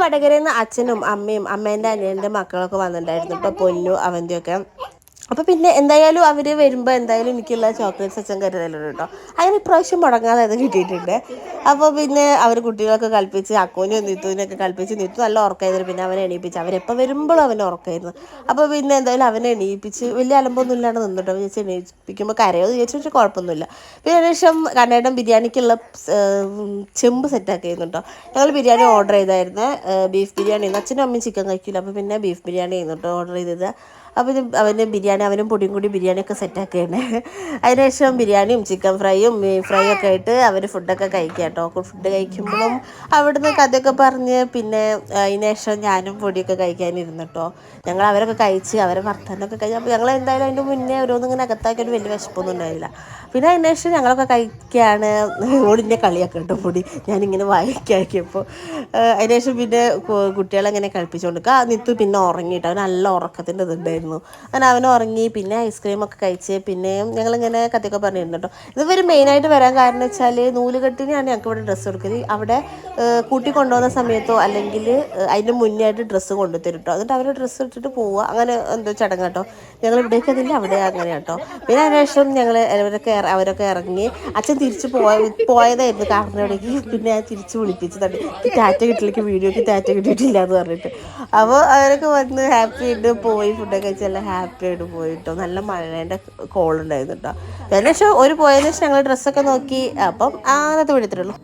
വടകരയിൽ നിന്ന് അച്ഛനും അമ്മയും അമ്മേൻ്റെ അനിയൻ്റെ മക്കളൊക്കെ വന്നിട്ടുണ്ടായിരുന്നു കേട്ടോ, പൊന്നു അവന്തിയൊക്കെ. അപ്പോൾ പിന്നെ എന്തായാലും അവർ വരുമ്പോൾ എന്തായാലും എനിക്കുള്ള ചോക്ലേറ്റ്സ് അച്ഛൻ കരുതലുണ്ട് കേട്ടോ. അങ്ങനെ ഇപ്രാവശ്യം മുടങ്ങാതെ അത് കിട്ടിയിട്ടുണ്ട്. അപ്പോൾ പിന്നെ അവർ കുട്ടികളൊക്കെ കളിപ്പിച്ച് അക്കോനും നിത്തുവിനൊക്കെ കളിപ്പിച്ച് നിത്തു നല്ല ഉറക്കമായിരുന്നു. പിന്നെ അവനെ എണീപ്പിച്ച്, അവരെപ്പോൾ വരുമ്പോഴും അവനെ ഉറക്കമായിരുന്നു. അപ്പോൾ പിന്നെ എന്തായാലും അവനെ എണീപ്പിച്ച് വലിയ അലമ്പൊന്നും ഇല്ലാണ്ട് നിന്നിട്ടോ. വിചാരിച്ച് എണീപ്പിക്കുമ്പോൾ കരയോ വിചാരിച്ചു, കുഴപ്പമൊന്നുമില്ല. പിന്നെ ഏകദേശം കണ്ണേട്ടൻ ബിരിയാണിക്കുള്ള ചെമ്പ് സെറ്റാക്കിയിരുന്നു കേട്ടോ. ഞങ്ങൾ ബിരിയാണി ഓർഡർ ചെയ്തായിരുന്നു, ബീഫ് ബിരിയാണി. അച്ഛനും അമ്മയും ചിക്കൻ കഴിക്കില്ല, അപ്പോൾ പിന്നെ ബീഫ് ബിരിയാണി ആയിരുന്നു കേട്ടോ ഓർഡർ ചെയ്തത്. അപ്പോൾ അവന് ബിരിയാണി, അവനും പൊടിയും കൂടി ബിരിയാണിയൊക്കെ സെറ്റാക്കിയാണ്. അതിനുശേഷം ബിരിയാണിയും ചിക്കൻ ഫ്രൈയും മീൻ ഫ്രൈ ഒക്കെ ആയിട്ട് അവർ ഫുഡൊക്കെ കഴിക്കുക കേട്ടോ. ഫുഡ് കഴിക്കുമ്പോഴും അവിടുന്ന് കഥയൊക്കെ പറഞ്ഞ് പിന്നെ അതിനുശേഷം ഞാനും പൊടിയൊക്കെ കഴിക്കാനിരുന്നു കേട്ടോ. ഞങ്ങൾ അവരൊക്കെ കഴിച്ച് അവരെ വർത്തമാനമൊക്കെ കഴിഞ്ഞ് അപ്പോൾ ഞങ്ങൾ എന്തായാലും അതിൻ്റെ മുന്നേ ഓരോന്നിങ്ങനെ അകത്താക്കിയൊരു വലിയ വിശപ്പൊന്നും ഉണ്ടായില്ല. പിന്നെ അതിനുശേഷം ഞങ്ങളൊക്കെ കഴിക്കുകയാണ്. ഓടിൻ്റെ കളിയൊക്കെ കേട്ടോ പൊടി ഞാനിങ്ങനെ വായിക്കാക്കിയപ്പോൾ. അതിനുശേഷം പിന്നെ കുട്ടികളെങ്ങനെ കളിപ്പിച്ചുകൊണ്ടിരിക്കുക. നിത്തു പിന്നെ ഉറങ്ങിയിട്ട്, അവൻ നല്ല ഉറക്കത്തിൻ്റെ ഇതുണ്ടായിരുന്നു. അങ്ങനെ അവൻ ഉറങ്ങി. പിന്നെ ഐസ്ക്രീമൊക്കെ കഴിച്ച് പിന്നെ ഞങ്ങളിങ്ങനെ കഥയൊക്കെ പറഞ്ഞിരുന്നു കേട്ടോ. ഇതുവരെ മെയിനായിട്ട് വരാൻ കാരണം വെച്ചാൽ നൂലുകെട്ടിനെയാണ് ഞങ്ങൾക്ക് ഇവിടെ ഡ്രസ്സ് കൊടുക്കുന്നത്. അവിടെ കൂട്ടി കൊണ്ടുപോകുന്ന സമയത്തോ അല്ലെങ്കിൽ അതിൻ്റെ മുന്നേ ആയിട്ട് ഡ്രസ്സ് കൊണ്ടുതരും കേട്ടോ. എന്നിട്ട് അവർ ഡ്രസ്സ് ഇട്ടിട്ട് പോവുക, അങ്ങനെ എന്തോ ചടങ്ങ് കേട്ടോ. ഞങ്ങൾ ഇവിടേക്ക് അതില്ല, അവിടെ അങ്ങനെ കേട്ടോ. പിന്നെ അതിനുശേഷം ഞങ്ങൾ അവരൊക്കെ ഇറങ്ങി. അച്ഛൻ തിരിച്ച് പോയതായിരുന്നു കാറിനോടേക്ക്. പിന്നെ ഞാൻ തിരിച്ച് വിളിപ്പിച്ച് തട്ടി ടാറ്റ കിട്ടിലേക്ക് വീഡിയോക്ക് ടാറ്റ കിട്ടിയിട്ടില്ല എന്ന് പറഞ്ഞിട്ട്. അപ്പോൾ അവരൊക്കെ വന്ന് ഹാപ്പി ആയിട്ട് പോയി, ഫുഡൊക്കെ കഴിച്ച് എല്ലാം ഹാപ്പി ആയിട്ട് പോയിട്ടോ. നല്ല മഴേൻ്റെ കോൾ ഉണ്ടായിരുന്നു കേട്ടോ. അതിനുശേഷം പോയതിനു ശേഷം ഞങ്ങൾ ഡ്രസ്സൊക്കെ നോക്കി. അപ്പം ആദ്യത്തെ വിടത്തിലുള്ളൂ.